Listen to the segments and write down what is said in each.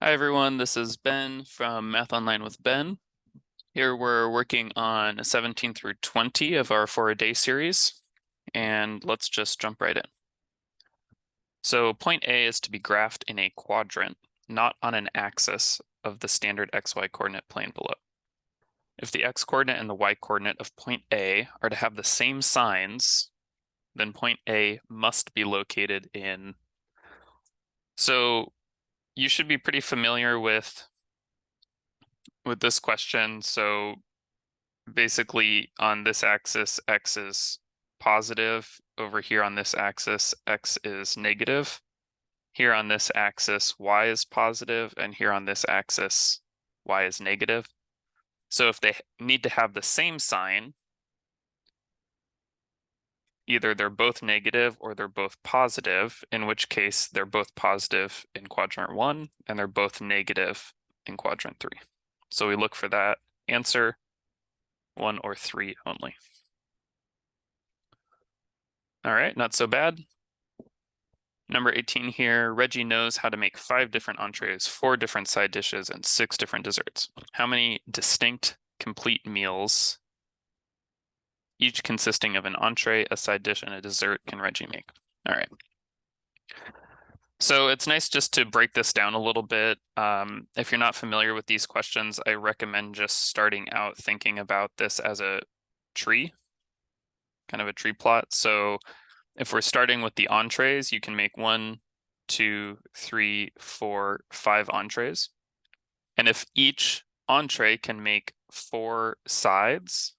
Hi everyone, this is Ben from Math Online with Ben. Here we're working on 17 through 20 of our 4-a-day series, and let's just jump right in. So point A is to be graphed in a quadrant, not on an axis of the standard xy coordinate plane below. If the x-coordinate and the y-coordinate of point A are to have the same signs, then point A must be located in. So you should be pretty familiar with this question. So basically on this axis, x is positive. Over here on this axis, x is negative. Here on this axis, y is positive, and here on this axis, y is negative. So if they need to have the same sign, either they're both negative or they're both positive, in which case they're both positive in quadrant 1 and they're both negative in quadrant 3. So we look for that answer, 1 or 3 only. All right, not so bad. Number 18 here, Reggie knows how to make 5 different entrees, 4 different side dishes, and 6 different desserts. How many distinct, complete meals, each consisting of an entree, a side dish, and a dessert, can Reggie make? All right. So it's nice just to break this down a little bit. If you're not familiar with these questions, I recommend just starting out thinking about this as a tree, kind of a tree plot. So if we're starting with the entrees, you can make 1, 2, 3, 4, 5 entrees. And if each entree can make 4 sides,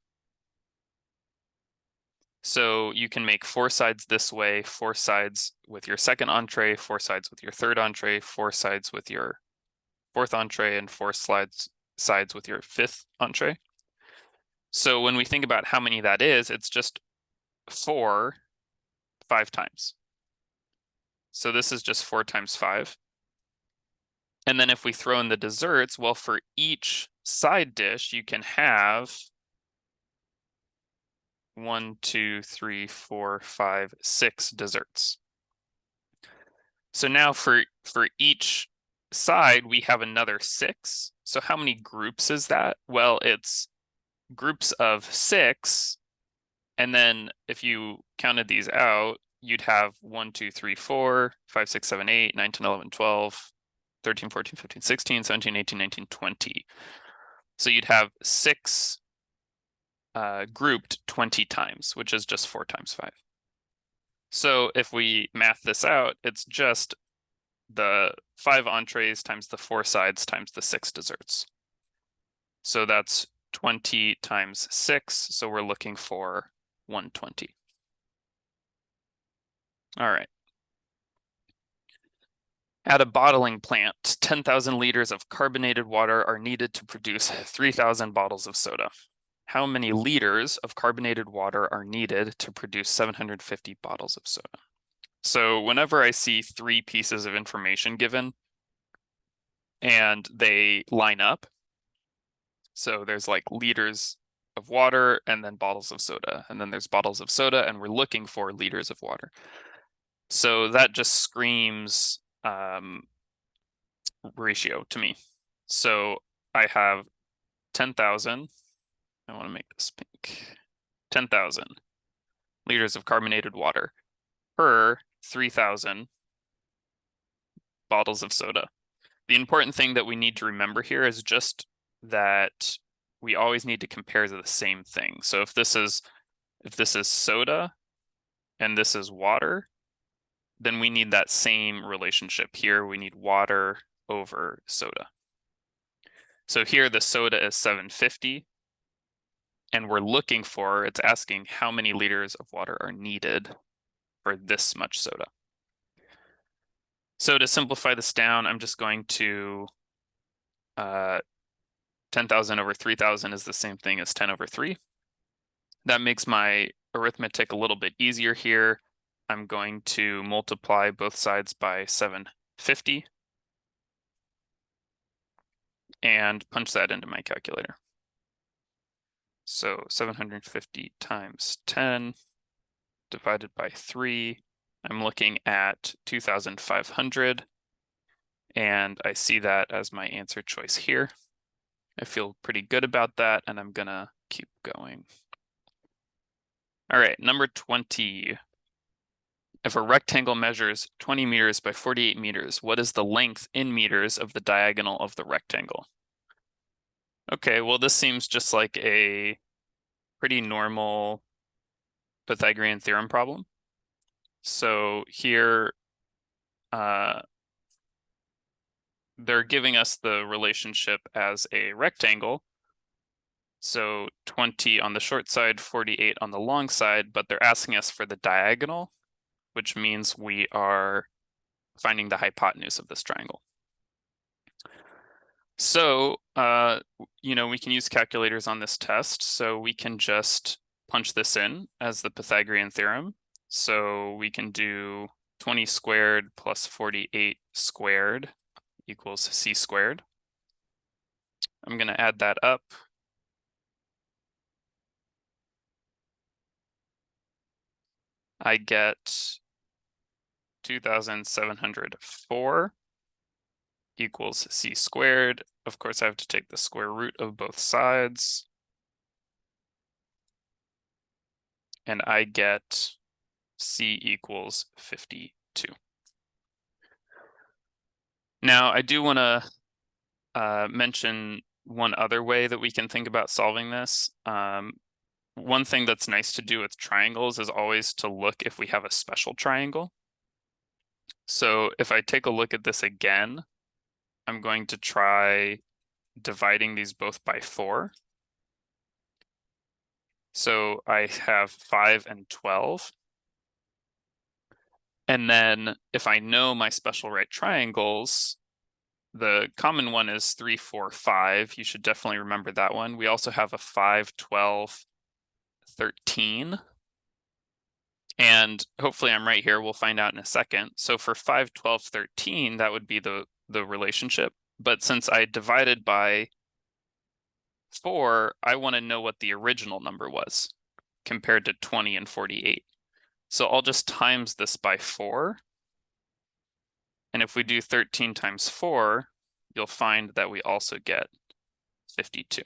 so you can make 4 sides this way, 4 sides with your second entree, 4 sides with your third entree, 4 sides with your fourth entree, and 4 sides with your fifth entree. So when we think about how many that is, it's just 4 5 times. So this is just 4 times 5. And then if we throw in the desserts, well, for each side dish, you can have 1, 2, 3, 4, 5, 6 desserts. So now for each side, we have another 6. So how many groups is that? Well, it's groups of 6. And then if you counted these out, you'd have 1, 2, 3, 4, 5, 6, 7, 8, 9, 10, 11, 12, 13, 14, 15, 16, 17, 18, 19, 20. So you'd have 6 grouped 20 times, which is just 4 times 5. So if we math this out, it's just the 5 entrees times the 4 sides times the 6 desserts. So that's 20 times 6, so we're looking for 120. All right. At a bottling plant, 10,000 liters of carbonated water are needed to produce 3,000 bottles of soda. How many liters of carbonated water are needed to produce 750 bottles of soda? So whenever I see 3 pieces of information given and they line up, so there's like liters of water and then bottles of soda, and then there's bottles of soda and we're looking for liters of water. So that just screams ratio to me. So I have 10,000, I want to make this pink, 10,000 liters of carbonated water per 3,000 bottles of soda. The important thing that we need to remember here is just that we always need to compare the same thing. So if this is soda and this is water, then we need that same relationship here. We need water over soda. So here the soda is 750, and we're looking for, it's asking how many liters of water are needed for this much soda. So to simplify this down, I'm just going to 10,000 over 3,000 is the same thing as 10 over 3. That makes my arithmetic a little bit easier here. I'm going to multiply both sides by 750 and punch that into my calculator. So 750 times 10 divided by 3, I'm looking at 2,500. And I see that as my answer choice here. I feel pretty good about that, and I'm gonna keep going. All right, number 20. If a rectangle measures 20 meters by 48 meters, what is the length in meters of the diagonal of the rectangle? Okay, well, this seems just like a pretty normal Pythagorean theorem problem. So here, they're giving us the relationship as a rectangle. So 20 on the short side, 48 on the long side, but they're asking us for the diagonal, which means we are finding the hypotenuse of this triangle. So, we can use calculators on this test. So we can just punch this in as the Pythagorean theorem. So we can do 20 squared plus 48 squared equals c squared. I'm going to add that up. I get 2,704 equals c squared. Of course, I have to take the square root of both sides. And I get c equals 52. Now, I do want to mention one other way that we can think about solving this. One thing that's nice to do with triangles is always to look if we have a special triangle. So if I take a look at this again, I'm going to try dividing these both by 4. So I have 5 and 12. And then if I know my special right triangles, the common one is 3, 4, 5. You should definitely remember that one. We also have a 5, 12, 13. And hopefully I'm right here. We'll find out in a second. So for 5, 12, 13, that would be the relationship. But since I divided by 4, I want to know what the original number was compared to 20 and 48. So I'll just times this by 4. And if we do 13 times 4, you'll find that we also get 52.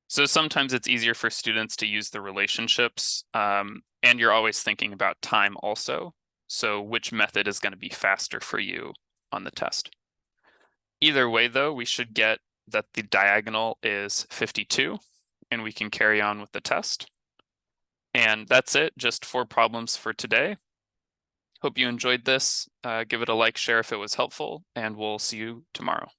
So sometimes it's easier for students to use the relationships, and you're always thinking about time also. So which method is going to be faster for you on the test? Either way, though, we should get that the diagonal is 52, and we can carry on with the test. And that's it, just 4 problems for today. Hope you enjoyed this. Give it a like, share if it was helpful, and we'll see you tomorrow.